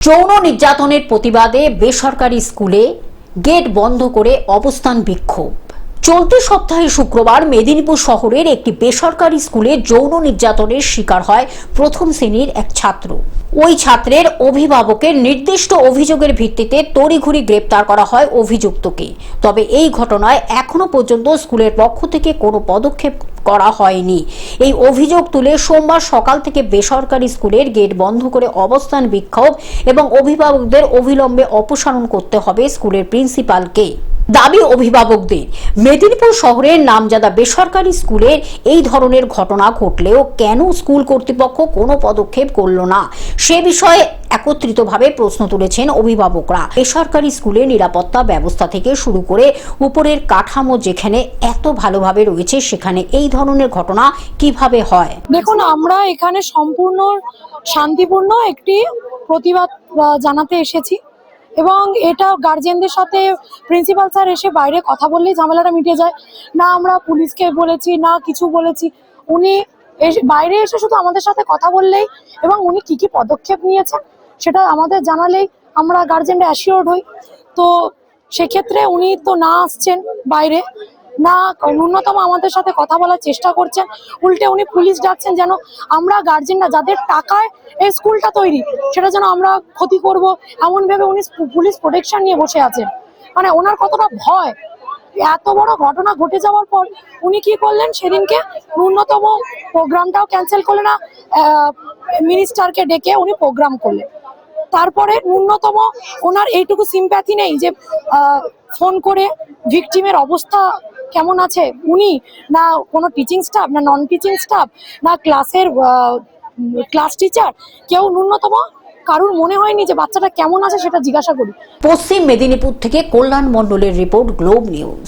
যৌন নির্যাতনের প্রতিবাদে বেসরকারি স্কুলে গেট বন্ধ করে অবস্থান বিক্ষোভ। চলতি সপ্তাহে শুক্রবার মেদিনীপুর শহরের একটি বেসরকারি স্কুলে যৌন নির্যাতনের শিকার হয় প্রথম শ্রেণীর এক ছাত্র। ওই ছাত্রের অভিভাবকের নির্দিষ্ট অভিযোগের ভিত্তিতে তড়িঘড়ি গ্রেপ্তার করা হয় অভিযুক্তকে। তবে এই ঘটনায় এখনো পর্যন্ত স্কুলের পক্ষ থেকে কোনো পদক্ষেপ করা হয়নি। এই অভিযোগ তুলে সোমবার সকাল থেকে বেসরকারি স্কুলের গেট বন্ধ করে অবস্থান বিক্ষোভ এবং অভিভাবকদের অবিলম্বে অপসারণ করতে হবে স্কুলের প্রিন্সিপালকে। দাবি অভিভাবকদের, মেদিনীপুর শহরের নামজাদা বেসরকারি স্কুলের এই ধরনের ঘটনা ঘটলেও কেন স্কুল কর্তৃপক্ষ কোনো পদক্ষেপ করল না, সে বিষয়ে একত্রিতভাবে প্রশ্ন তুলেছেন অভিভাবকরা। বেসরকারি স্কুলের নিরাপত্তা ব্যবস্থা থেকে শুরু করে উপরের কাঠামো যেখানে এত ভালোভাবে রয়েছে, সেখানে এই ধরনের ঘটনা কিভাবে হয়? দেখুন, আমরা এখানে সম্পূর্ণ শান্তিপূর্ণ একটি প্রতিবাদ জানাতে এসেছি এবং এটা গার্জেনদের সাথে প্রিন্সিপাল স্যার এসে বাইরে কথা বললেই ঝামেলাটা মিটে যায়। না আমরা পুলিশকে বলেছি, না কিছু বলেছি। উনি বাইরে এসে শুধু আমাদের সাথে কথা বললেই এবং উনি কি কি পদক্ষেপ নিয়েছেন সেটা আমাদের জানালেই আমরা গার্জেনরা অ্যাসিওর্ড হই। তো সেক্ষেত্রে উনি তো না আসছেন বাইরে, না ন্যূনতম আমাদের সাথে কথা বলার চেষ্টা করছেন, উল্টে উনি পুলিশ ডাকছেন যেন আমরা গার্জেনরা যাদের টাকায় এই স্কুলটা তৈরি সেটা যেন আমরা ক্ষতি করব এমন ভেবে উনি পুলিশ প্রোটেকশন নিয়ে বসে আছেন। মানে ওনার কতটা ভয়! এত বড় ঘটনা ঘটে যাওয়ার পর উনি কি করলেন, সেদিনকে ন্যূনতম প্রোগ্রামটাও ক্যান্সেল করলেন না, মিনিস্টারকে ডেকে উনি প্রোগ্রাম করলেন। তারপরে ন্যূনতম ওনার এইটুকু সিম্প্যাথি নেই যে ফোন করে ভিকটিমের অবস্থা কেমন আছে উনি, না কোনো টিচিং স্টাফ, না নন টিচিং স্টাফ, না ক্লাসের ক্লাস টিচার, কেউ ন্যূনতম কারুর মনে হয়নি যে বাচ্চাটা কেমন আছে সেটা জিজ্ঞাসা করি। পশ্চিম মেদিনীপুর থেকে কল্যাণ মণ্ডলের রিপোর্ট, গ্লোব নিউজ।